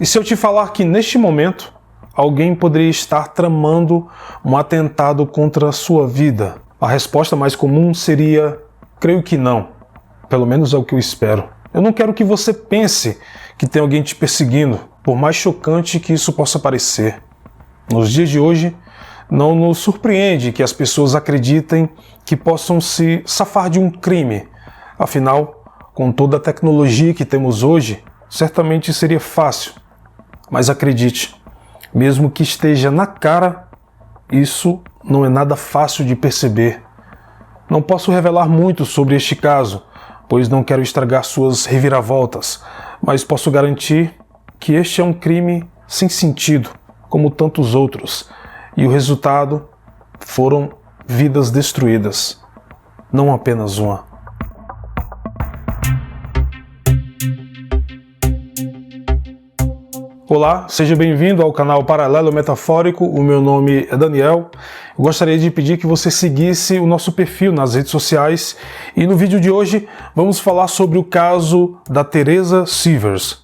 E se eu te falar que neste momento alguém poderia estar tramando um atentado contra a sua vida? A resposta mais comum seria: creio que não. Pelo menos é o que eu espero. Eu não quero que você pense que tem alguém te perseguindo, por mais chocante que isso possa parecer. Nos dias de hoje, não nos surpreende que as pessoas acreditem que possam se safar de um crime. Afinal, com toda a tecnologia que temos hoje, certamente seria fácil. Mas acredite, mesmo que esteja na cara, isso não é nada fácil de perceber. Não posso revelar muito sobre este caso, pois não quero estragar suas reviravoltas, mas posso garantir que este é um crime sem sentido, como tantos outros, e o resultado foram vidas destruídas, não apenas uma. Olá, seja bem-vindo ao canal Paralelo Metafórico. O meu nome é Daniel. Eu gostaria de pedir que você seguisse o nosso perfil nas redes sociais e no vídeo de hoje vamos falar sobre o caso da Teresa Sivers.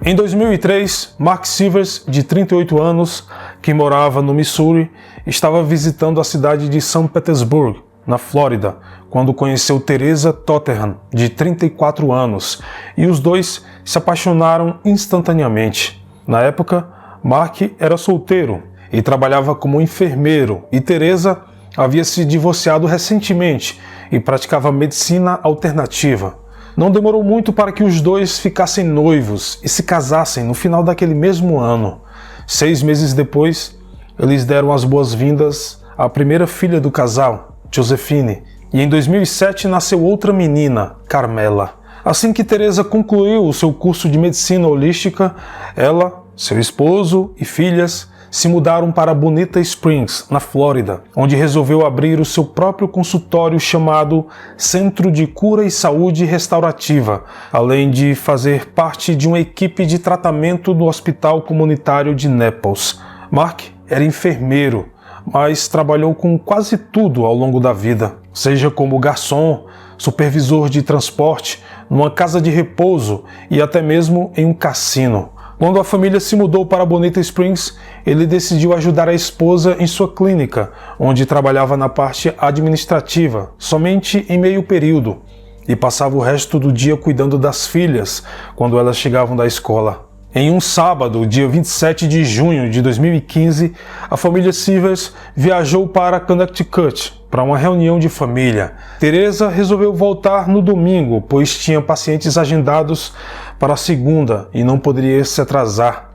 Em 2003, Mark Sivers, de 38 anos, que morava no Missouri, estava visitando a cidade de São Petersburgo, na Flórida, quando conheceu Teresa Tottenham, de 34 anos, e os dois se apaixonaram instantaneamente. Na época, Mark era solteiro e trabalhava como enfermeiro, e Teresa havia se divorciado recentemente e praticava medicina alternativa. Não demorou muito para que os dois ficassem noivos e se casassem no final daquele mesmo ano. 6 meses depois, eles deram as boas-vindas à primeira filha do casal, Josephine, e em 2007 nasceu outra menina, Carmela. Assim que Teresa concluiu o seu curso de medicina holística, ela, seu esposo e filhas se mudaram para Bonita Springs, na Flórida, onde resolveu abrir o seu próprio consultório chamado Centro de Cura e Saúde Restaurativa, além de fazer parte de uma equipe de tratamento do Hospital Comunitário de Naples. Mark era enfermeiro, mas trabalhou com quase tudo ao longo da vida, seja como garçom, supervisor de transporte, numa casa de repouso e até mesmo em um cassino. Quando a família se mudou para Bonita Springs, ele decidiu ajudar a esposa em sua clínica, onde trabalhava na parte administrativa, somente em meio período, e passava o resto do dia cuidando das filhas quando elas chegavam da escola. Em um sábado, dia 27 de junho de 2015, a família Sivers viajou para Connecticut para uma reunião de família. Teresa resolveu voltar no domingo, pois tinha pacientes agendados para a segunda e não poderia se atrasar.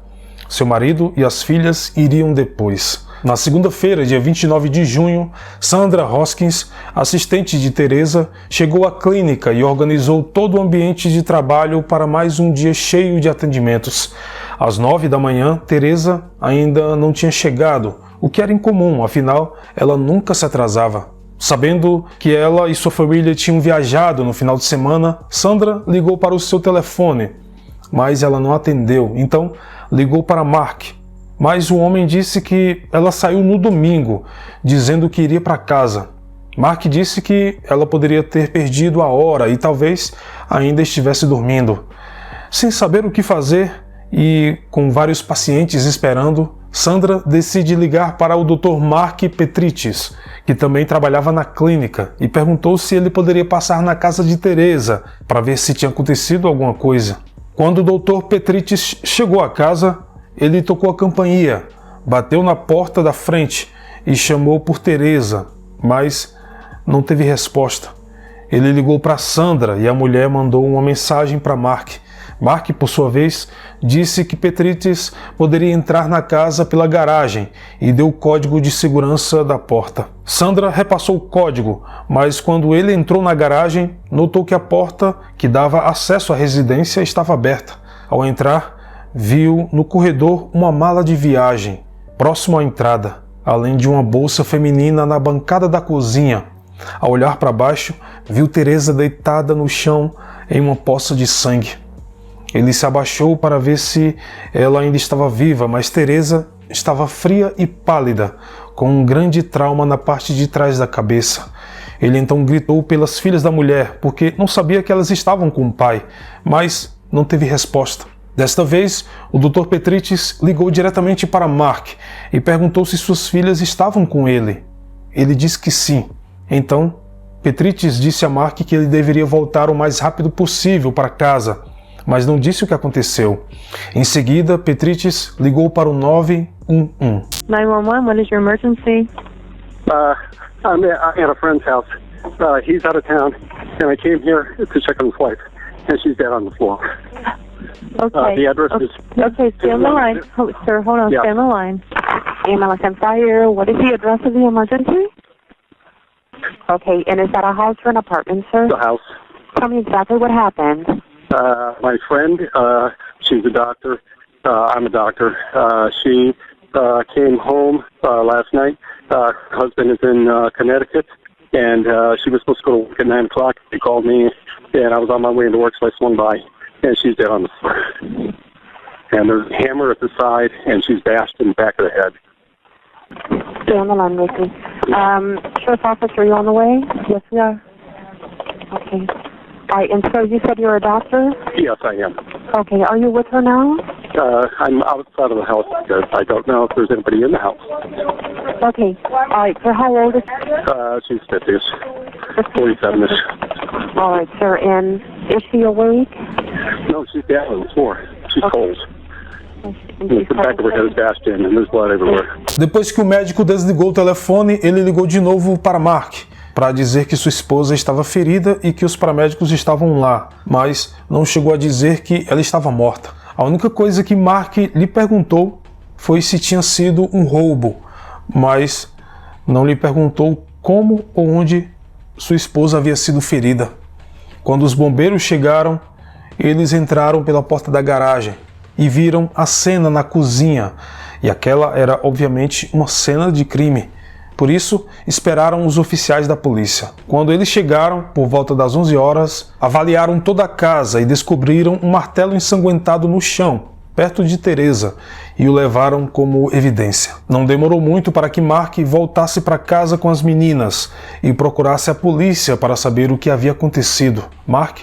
Seu marido e as filhas iriam depois. Na segunda-feira, dia 29 de junho, Sandra Hoskins, assistente de Teresa, chegou à clínica e organizou todo o ambiente de trabalho para mais um dia cheio de atendimentos. Às 9 da manhã, Teresa ainda não tinha chegado, o que era incomum, afinal, ela nunca se atrasava. Sabendo que ela e sua família tinham viajado no final de semana, Sandra ligou para o seu telefone, mas ela não atendeu, então ligou para Mark. Mas o homem disse que ela saiu no domingo, dizendo que iria para casa. Mark disse que ela poderia ter perdido a hora e talvez ainda estivesse dormindo. Sem saber o que fazer e com vários pacientes esperando, Sandra decide ligar para o Dr. Mark Petritis, que também trabalhava na clínica, e perguntou se ele poderia passar na casa de Teresa para ver se tinha acontecido alguma coisa. Quando o Dr. Petritis chegou à casa, ele tocou a campainha, bateu na porta da frente e chamou por Teresa, mas não teve resposta. Ele ligou para Sandra e a mulher mandou uma mensagem para Mark. Mark, por sua vez, disse que Petritis poderia entrar na casa pela garagem e deu o código de segurança da porta. Sandra repassou o código, mas quando ele entrou na garagem, notou que a porta que dava acesso à residência estava aberta. Ao entrar, viu no corredor uma mala de viagem, próximo à entrada, além de uma bolsa feminina na bancada da cozinha. Ao olhar para baixo, viu Teresa deitada no chão em uma poça de sangue. Ele se abaixou para ver se ela ainda estava viva, mas Teresa estava fria e pálida, com um grande trauma na parte de trás da cabeça. Ele então gritou pelas filhas da mulher, porque não sabia que elas estavam com o pai, mas não teve resposta. Desta vez, o Dr. Petrites ligou diretamente para Mark e perguntou se suas filhas estavam com ele. Ele disse que sim. Então, Petrites disse a Mark que ele deveria voltar o mais rápido possível para casa, mas não disse o que aconteceu. Em seguida, Petrites ligou para o 911. 911, what is your emergency? I'm at a friend's house. He's out of town, and I came here to check on his wife, and she's dead on the floor. Okay. The address is... Okay, stay on the line. Sir, hold on, stay on the line. Ambulance and fire, what is the address of the emergency? Okay, and is that a house or an apartment, sir? The house. Tell me exactly what happened. My friend, she's a doctor. I'm a doctor. She came home last night. Her husband is in Connecticut, and she was supposed to go to work at 9 o'clock. She called me, and I was on my way into work, so I swung by, and she's dead on the floor. And there's a hammer at the side, and she's bashed in the back of the head. Stay on the line with me. Sheriff's officer, are you on the way? Yes, we are. Okay. All right, and so you said you're a doctor? Yes, I am. Okay, are you with her now? I'm outside of the house because I don't know if there's anybody in the house. Okay. All right, so how old is She's 50-ish, 47-ish. All right, sir, and is she awake? No, she's dead on the floor. She's cold. And The back of her head is bashed in, and there's blood everywhere. Depois que o médico desligou o telefone, ele ligou de novo para Mark, para dizer que sua esposa estava ferida e que os paramédicos estavam lá, mas não chegou a dizer que ela estava morta. A única coisa que Mark lhe perguntou foi se tinha sido um roubo, mas não lhe perguntou como ou onde sua esposa havia sido ferida. Quando os bombeiros chegaram, eles entraram pela porta da garagem e viram a cena na cozinha, e aquela era obviamente uma cena de crime. Por isso, esperaram os oficiais da polícia. Quando eles chegaram, por volta das 11 horas, avaliaram toda a casa e descobriram um martelo ensanguentado no chão, perto de Teresa, e o levaram como evidência. Não demorou muito para que Mark voltasse para casa com as meninas e procurasse a polícia para saber o que havia acontecido. Mark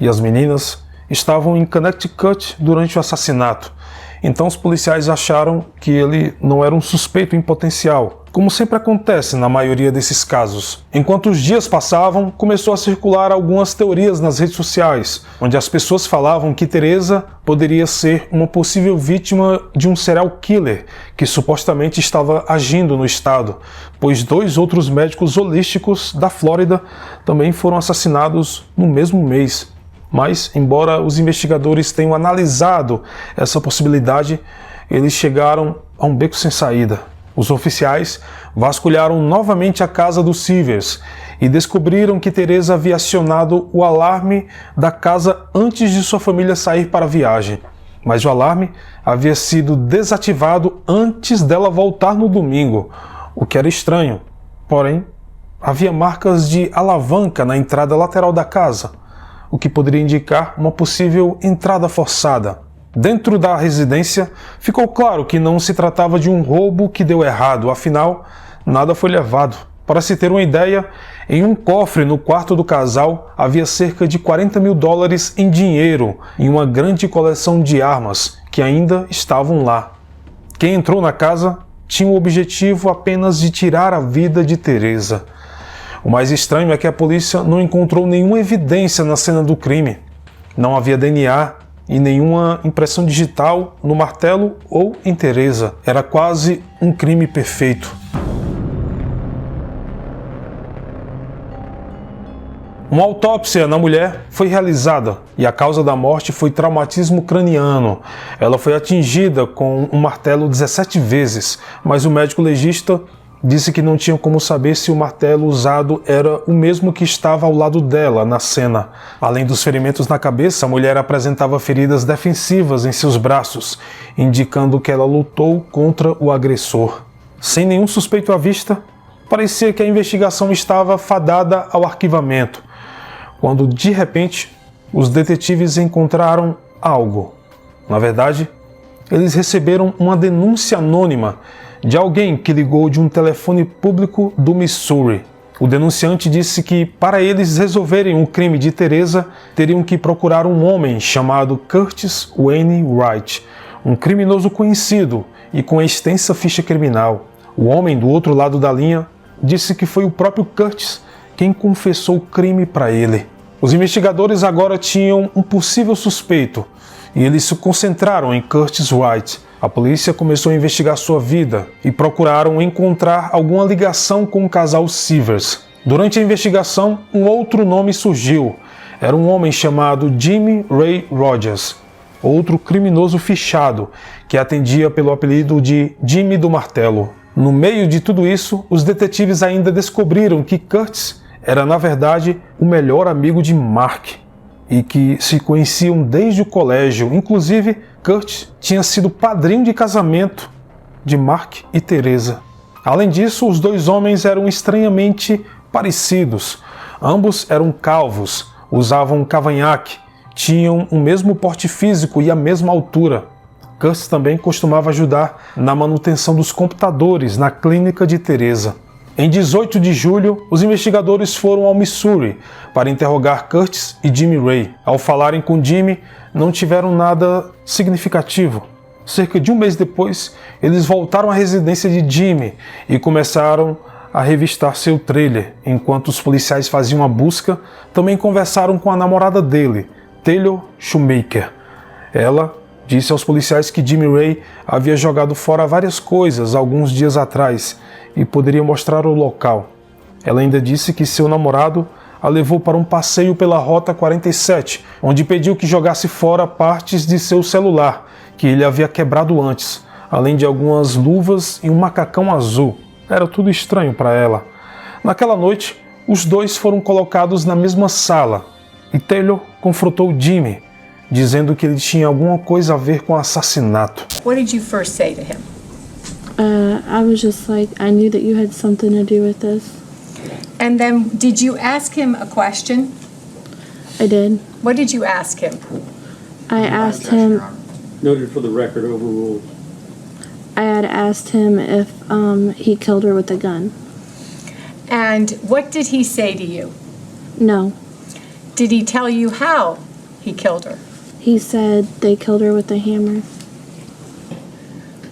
e as meninas estavam em Connecticut durante o assassinato. Então os policiais acharam que ele não era um suspeito em potencial, como sempre acontece na maioria desses casos. Enquanto os dias passavam, começou a circular algumas teorias nas redes sociais, onde as pessoas falavam que Teresa poderia ser uma possível vítima de um serial killer que supostamente estava agindo no estado, pois 2 outros médicos holísticos da Flórida também foram assassinados no mesmo mês. Mas, embora os investigadores tenham analisado essa possibilidade, eles chegaram a um beco sem saída. Os oficiais vasculharam novamente a casa dos Silvers e descobriram que Teresa havia acionado o alarme da casa antes de sua família sair para a viagem. Mas o alarme havia sido desativado antes dela voltar no domingo, o que era estranho. Porém, havia marcas de alavanca na entrada lateral da casa, o que poderia indicar uma possível entrada forçada. Dentro da residência, ficou claro que não se tratava de um roubo que deu errado, afinal, nada foi levado. Para se ter uma ideia, em um cofre no quarto do casal havia cerca de $40 mil em dinheiro e uma grande coleção de armas que ainda estavam lá. Quem entrou na casa tinha o objetivo apenas de tirar a vida de Teresa. O mais estranho é que a polícia não encontrou nenhuma evidência na cena do crime. Não havia DNA e nenhuma impressão digital no martelo ou em Teresa. Era quase um crime perfeito. Uma autópsia na mulher foi realizada e a causa da morte foi traumatismo craniano. Ela foi atingida com um martelo 17 vezes, mas o médico legista disse que não tinha como saber se o martelo usado era o mesmo que estava ao lado dela na cena. Além dos ferimentos na cabeça, a mulher apresentava feridas defensivas em seus braços, indicando que ela lutou contra o agressor. Sem nenhum suspeito à vista, parecia que a investigação estava fadada ao arquivamento, quando de repente os detetives encontraram algo. Na verdade, eles receberam uma denúncia anônima de alguém que ligou de um telefone público do Missouri. O denunciante disse que, para eles resolverem o crime de Teresa, teriam que procurar um homem chamado Curtis Wayne Wright, um criminoso conhecido e com extensa ficha criminal. O homem do outro lado da linha disse que foi o próprio Curtis quem confessou o crime para ele. Os investigadores agora tinham um possível suspeito e eles se concentraram em Curtis Wright. A polícia começou a investigar sua vida e procuraram encontrar alguma ligação com o casal Sivers. Durante a investigação, um outro nome surgiu. Era um homem chamado Jimmy Ray Rogers, outro criminoso fichado que atendia pelo apelido de Jimmy do Martelo. No meio de tudo isso, os detetives ainda descobriram que Curtis era, na verdade, o melhor amigo de Mark e que se conheciam desde o colégio. Inclusive, Curtis tinha sido padrinho de casamento de Mark e Teresa. Além disso, os dois homens eram estranhamente parecidos. Ambos eram calvos, usavam cavanhaque, tinham o mesmo porte físico e a mesma altura. Curtis também costumava ajudar na manutenção dos computadores na clínica de Teresa. Em 18 de julho, os investigadores foram ao Missouri para interrogar Curtis e Jimmy Ray. Ao falarem com Jimmy, não tiveram nada significativo. Cerca de um mês depois, eles voltaram à residência de Jimmy e começaram a revistar seu trailer. Enquanto os policiais faziam a busca, também conversaram com a namorada dele, Taylor Shoemaker. Ela disse aos policiais que Jimmy Ray havia jogado fora várias coisas alguns dias atrás e poderia mostrar o local. Ela ainda disse que seu namorado a levou para um passeio pela Rota 47, onde pediu que jogasse fora partes de seu celular, que ele havia quebrado antes, além de algumas luvas e um macacão azul. Era tudo estranho para ela. Naquela noite, os dois foram colocados na mesma sala e Taylor confrontou Jimmy, dizendo que ele tinha alguma coisa a ver com o assassinato. What did you first say to him? I was just like, I knew that you had something to do with this. And then did you ask him a question? I did. What did you ask him? I asked him, Noted for the record, overruled. I had asked him if he killed her with a gun. And what did he say to you? No. Did he tell you how he killed her? He said they killed her with a hammer.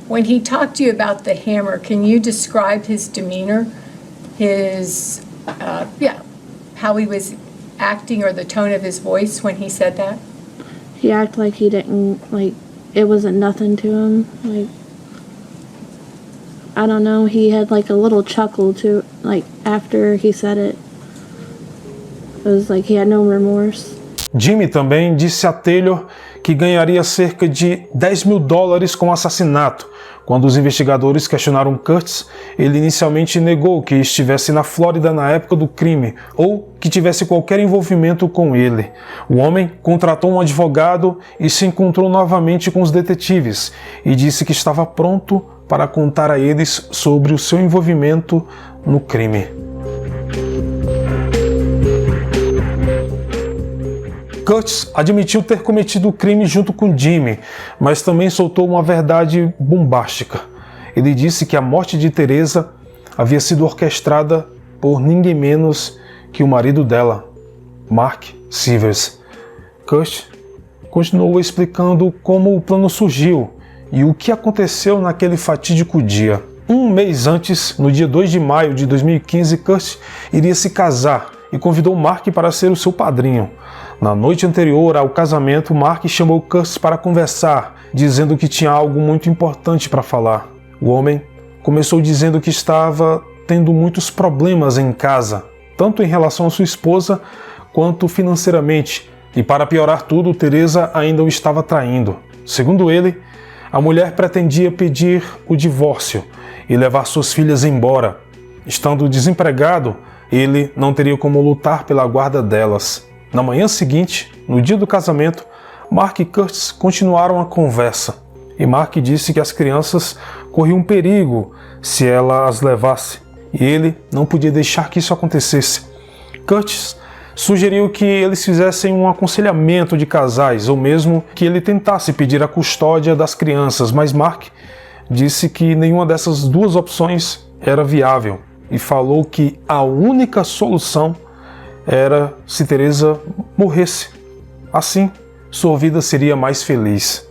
When he talked to you about the hammer, can you describe his demeanor, his, how he was acting or the tone of his voice when he said that? He acted like he didn't, like, it wasn't nothing to him. Like, I don't know, he had like a little chuckle to, like, after he said it. It was like he had no remorse. Jimmy também disse a Taylor que ganharia cerca de $10.000 com o assassinato. Quando os investigadores questionaram Curtis, ele inicialmente negou que estivesse na Flórida na época do crime ou que tivesse qualquer envolvimento com ele. O homem contratou um advogado e se encontrou novamente com os detetives e disse que estava pronto para contar a eles sobre o seu envolvimento no crime. Curtis admitiu ter cometido o crime junto com Jimmy, mas também soltou uma verdade bombástica. Ele disse que a morte de Teresa havia sido orquestrada por ninguém menos que o marido dela, Mark Sivers. Curtis continuou explicando como o plano surgiu e o que aconteceu naquele fatídico dia. Um mês antes, no dia 2 de maio de 2015, Curtis iria se casar e convidou Mark para ser o seu padrinho. Na noite anterior ao casamento, Mark chamou Curtis para conversar, dizendo que tinha algo muito importante para falar. O homem começou dizendo que estava tendo muitos problemas em casa, tanto em relação à sua esposa quanto financeiramente, e para piorar tudo, Teresa ainda o estava traindo. Segundo ele, a mulher pretendia pedir o divórcio e levar suas filhas embora. Estando desempregado, ele não teria como lutar pela guarda delas. Na manhã seguinte, no dia do casamento, Mark e Curtis continuaram a conversa. E Mark disse que as crianças corriam perigo se ela as levasse, e ele não podia deixar que isso acontecesse. Curtis sugeriu que eles fizessem um aconselhamento de casais, ou mesmo que ele tentasse pedir a custódia das crianças, mas Mark disse que nenhuma dessas duas opções era viável e falou que a única solução era se Teresa morresse. Assim, sua vida seria mais feliz.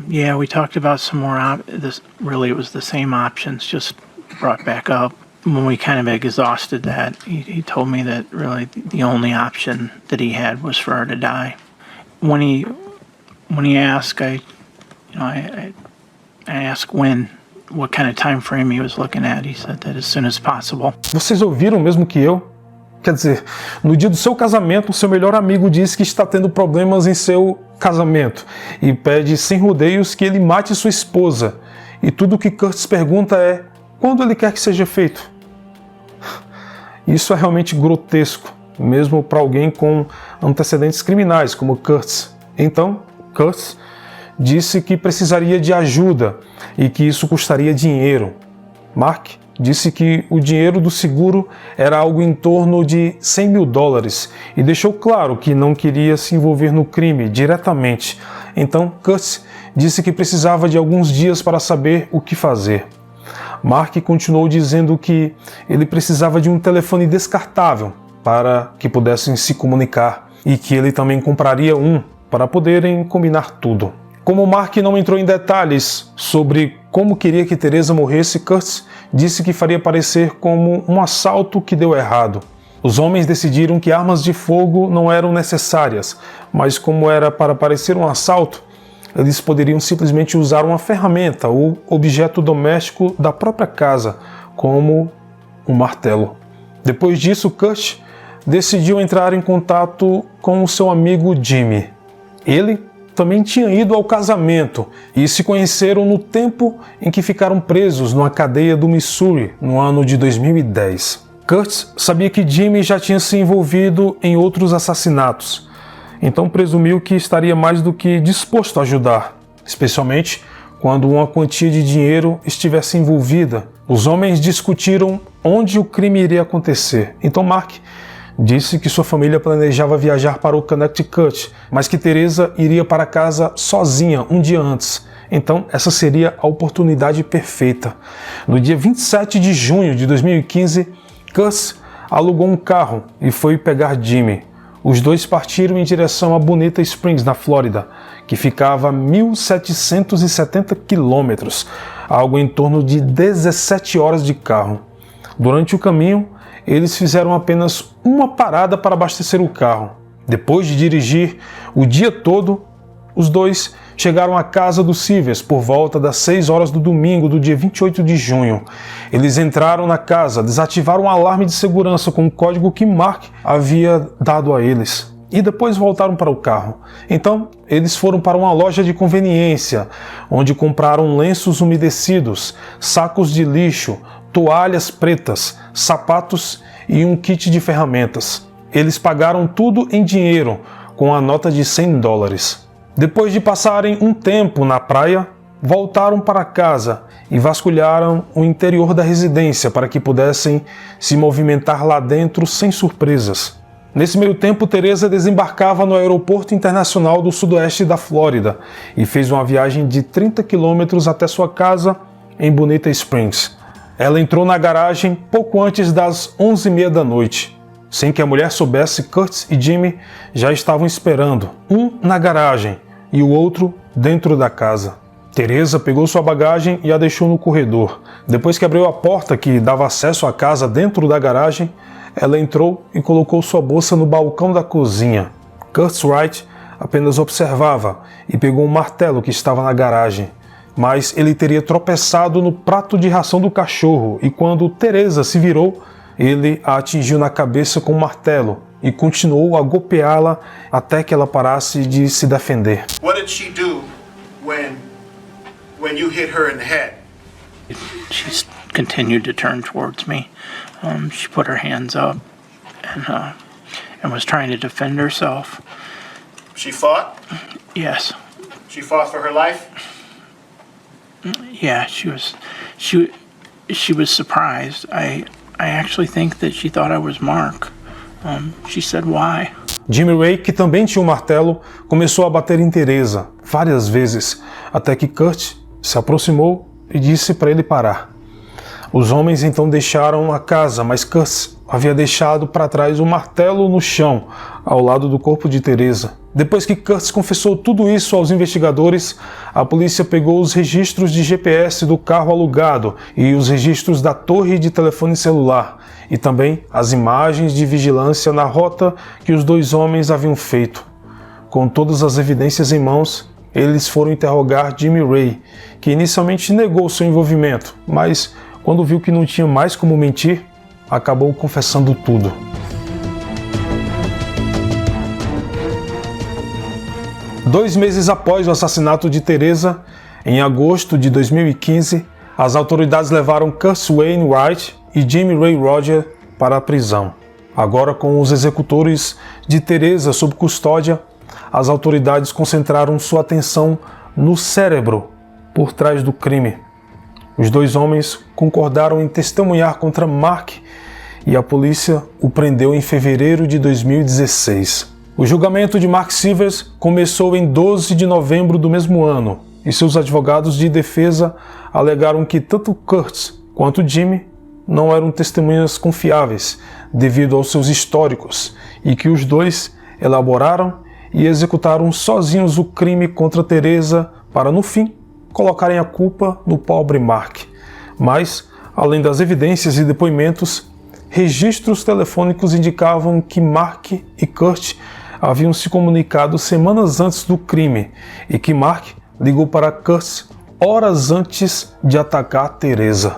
Yeah, we talked about some more. This really, it was the same options, just brought back up. When we kind of exhausted that, he told me that really the only option that he had was for her to die. When he asked, I asked what kind of time frame he was looking at. He said that as soon as possible. Vocês ouviram mesmo que eu? Quer dizer, no dia do seu casamento, seu melhor amigo diz que está tendo problemas em seu casamento e pede sem rodeios que ele mate sua esposa. E tudo o que Curtis pergunta é quando ele quer que seja feito. Isso é realmente grotesco, mesmo para alguém com antecedentes criminais como Curtis. Então, Curtis disse que precisaria de ajuda e que isso custaria dinheiro. Mark disse que o dinheiro do seguro era algo em torno de $100 mil e deixou claro que não queria se envolver no crime diretamente. Então, Curtis disse que precisava de alguns dias para saber o que fazer. Mark continuou dizendo que ele precisava de um telefone descartável para que pudessem se comunicar e que ele também compraria um para poderem combinar tudo. Como Mark não entrou em detalhes sobre como queria que Teresa morresse, Curtis disse que faria parecer como um assalto que deu errado. Os homens decidiram que armas de fogo não eram necessárias, mas como era para parecer um assalto, eles poderiam simplesmente usar uma ferramenta ou objeto doméstico da própria casa, como um martelo. Depois disso, Curtis decidiu entrar em contato com o seu amigo Jimmy. Ele também tinha ido ao casamento e se conheceram no tempo em que ficaram presos numa cadeia do Missouri no ano de 2010. Curtis sabia que Jimmy já tinha se envolvido em outros assassinatos, então presumiu que estaria mais do que disposto a ajudar, especialmente quando uma quantia de dinheiro estivesse envolvida. Os homens discutiram onde o crime iria acontecer, então Mark disse que sua família planejava viajar para o Connecticut, mas que Teresa iria para casa sozinha um dia antes. Então, essa seria a oportunidade perfeita. No dia 27 de junho de 2015, Curtis alugou um carro e foi pegar Jimmy. Os dois partiram em direção a Bonita Springs, na Flórida, que ficava a 1.770 quilômetros, algo em torno de 17 horas de carro. Durante o caminho, eles fizeram apenas uma parada para abastecer o carro. Depois de dirigir o dia todo, os dois chegaram à casa dos Silvers por volta das 6 horas do domingo do dia 28 de junho. Eles entraram na casa, desativaram um alarme de segurança com o código que Mark havia dado a eles e depois voltaram para o carro. Então, eles foram para uma loja de conveniência, onde compraram lenços umedecidos, sacos de lixo, toalhas pretas, sapatos e um kit de ferramentas. Eles pagaram tudo em dinheiro, com a nota de $100. Depois de passarem um tempo na praia, voltaram para casa e vasculharam o interior da residência para que pudessem se movimentar lá dentro sem surpresas. Nesse meio tempo, Teresa desembarcava no aeroporto internacional do sudoeste da Flórida e fez uma viagem de 30 quilômetros até sua casa em Bonita Springs. Ela entrou na garagem pouco antes das 11h30 da noite. Sem que a mulher soubesse, Curtis e Jimmy já estavam esperando, um na garagem e o outro dentro da casa. Teresa pegou sua bagagem e a deixou no corredor. Depois que abriu a porta que dava acesso à casa dentro da garagem, ela entrou e colocou sua bolsa no balcão da cozinha. Curtis Wright apenas observava e pegou um martelo que estava na garagem. Mas ele teria tropeçado no prato de ração do cachorro e quando Teresa se virou, ele a atingiu na cabeça com um martelo e continuou a golpeá-la até que ela parasse de se defender. What did she do when you hit her in the head? She continued to turn towards me. She put her hands up and was trying to defend herself. She fought? Yes. She fought for her life? Yeah, she was surprised. I I actually think that she thought I was Mark. She said why. Jimmy Ray, que também tinha um martelo, começou a bater em Teresa várias vezes, até que Kurt se aproximou e disse para ele parar. Os homens então deixaram a casa, mas Kurt havia deixado para trás o martelo no chão, ao lado do corpo de Teresa. Depois que Kurt confessou tudo isso aos investigadores, a polícia pegou os registros de GPS do carro alugado e os registros da torre de telefone celular, e também as imagens de vigilância na rota que os dois homens haviam feito. Com todas as evidências em mãos, eles foram interrogar Jimmy Ray, que inicialmente negou seu envolvimento, mas quando viu que não tinha mais como mentir, acabou confessando tudo. Dois meses após o assassinato de Teresa, em agosto de 2015, as autoridades levaram Kurt Wainwright e Jimmy Ray Rodgers para a prisão. Agora, com os executores de Teresa sob custódia, as autoridades concentraram sua atenção no cérebro por trás do crime. Os dois homens concordaram em testemunhar contra Mark e a polícia o prendeu em fevereiro de 2016. O julgamento de Mark Silvers começou em 12 de novembro do mesmo ano e seus advogados de defesa alegaram que tanto Kurt quanto Jimmy não eram testemunhas confiáveis devido aos seus históricos e que os dois elaboraram e executaram sozinhos o crime contra Teresa para, no fim, colocarem a culpa no pobre Mark. Mas, além das evidências e depoimentos, registros telefônicos indicavam que Mark e Kurt haviam se comunicado semanas antes do crime e que Mark ligou para Kurt horas antes de atacar Teresa.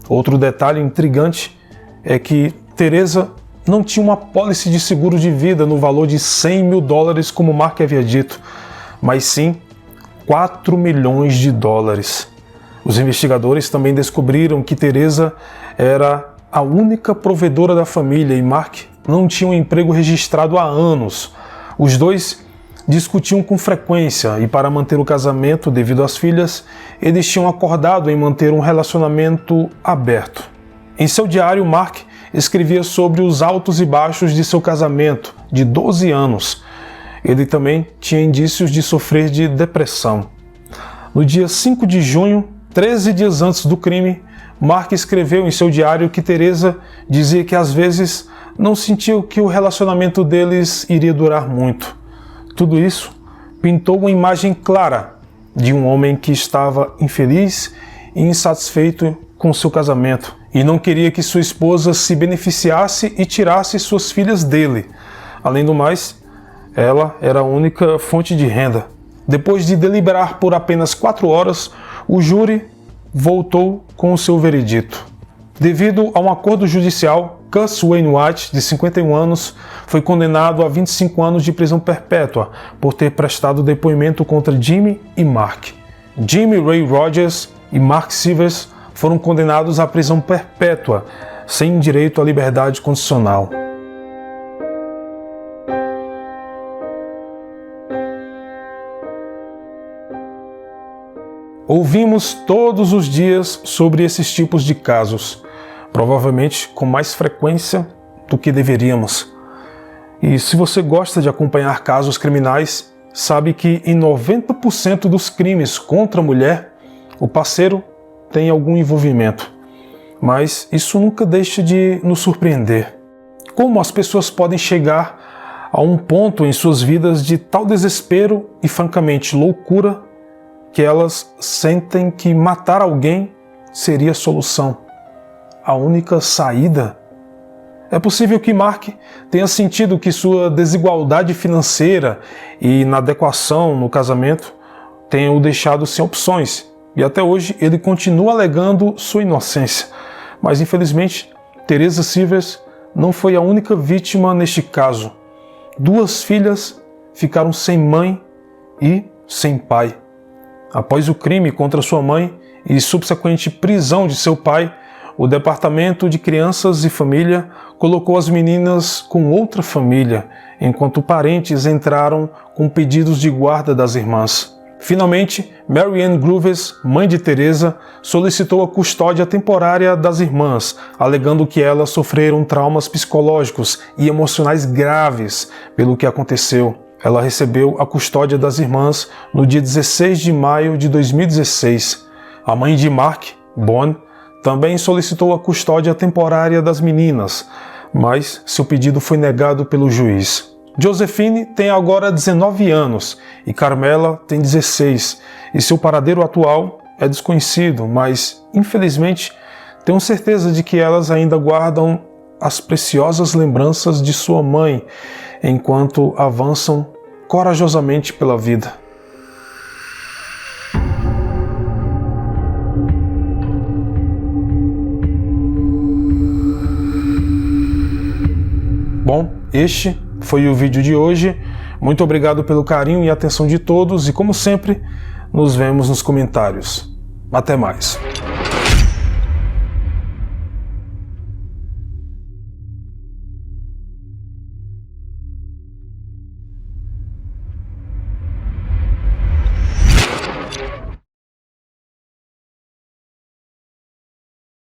Outro detalhe intrigante é que Teresa não tinha uma apólice de seguro de vida no valor de $100 mil, como Mark havia dito, mas sim $4 milhões. Os investigadores também descobriram que Teresa era a única provedora da família e Mark não tinha um emprego registrado há anos. Os dois discutiam com frequência e, para manter o casamento devido às filhas, eles tinham acordado em manter um relacionamento aberto. Em seu diário, Mark escrevia sobre os altos e baixos de seu casamento de 12 anos. Ele também tinha indícios de sofrer de depressão. No dia 5 de junho, 13 dias antes do crime, Mark escreveu em seu diário que Teresa dizia que às vezes não sentiu que o relacionamento deles iria durar muito. Tudo isso pintou uma imagem clara de um homem que estava infeliz e insatisfeito com seu casamento e não queria que sua esposa se beneficiasse e tirasse suas filhas dele. Além do mais, ela era a única fonte de renda. Depois de deliberar por apenas 4 horas, o júri voltou com o seu veredito. Devido a um acordo judicial, Kurt Wainwright, de 51 anos, foi condenado a 25 anos de prisão perpétua por ter prestado depoimento contra Jimmy e Mark. Jimmy Ray Rodgers e Mark Silvers foram condenados à prisão perpétua, sem direito à liberdade condicional. Ouvimos todos os dias sobre esses tipos de casos, provavelmente com mais frequência do que deveríamos. E se você gosta de acompanhar casos criminais, sabe que em 90% dos crimes contra a mulher, o parceiro tem algum envolvimento. Mas isso nunca deixa de nos surpreender. Como as pessoas podem chegar a um ponto em suas vidas de tal desespero e, francamente, loucura, que elas sentem que matar alguém seria a solução, a única saída? É possível que Mark tenha sentido que sua desigualdade financeira e inadequação no casamento tenham o deixado sem opções, e até hoje ele continua alegando sua inocência. Mas infelizmente, Teresa Silvers não foi a única vítima neste caso. 2 filhas ficaram sem mãe e sem pai. Após o crime contra sua mãe e subsequente prisão de seu pai, o Departamento de Crianças e Família colocou as meninas com outra família, enquanto parentes entraram com pedidos de guarda das irmãs. Finalmente, Mary Ann Grooves, mãe de Teresa, solicitou a custódia temporária das irmãs, alegando que elas sofreram traumas psicológicos e emocionais graves pelo que aconteceu. Ela recebeu a custódia das irmãs no dia 16 de maio de 2016. A mãe de Mark, Bon, também solicitou a custódia temporária das meninas, mas seu pedido foi negado pelo juiz. Josephine tem agora 19 anos e Carmela tem 16, e seu paradeiro atual é desconhecido, mas, infelizmente, tenho certeza de que elas ainda guardam as preciosas lembranças de sua mãe enquanto avançam corajosamente pela vida. Bom, este foi o vídeo de hoje. Muito obrigado pelo carinho e atenção de todos e, como sempre, nos vemos nos comentários. Até mais.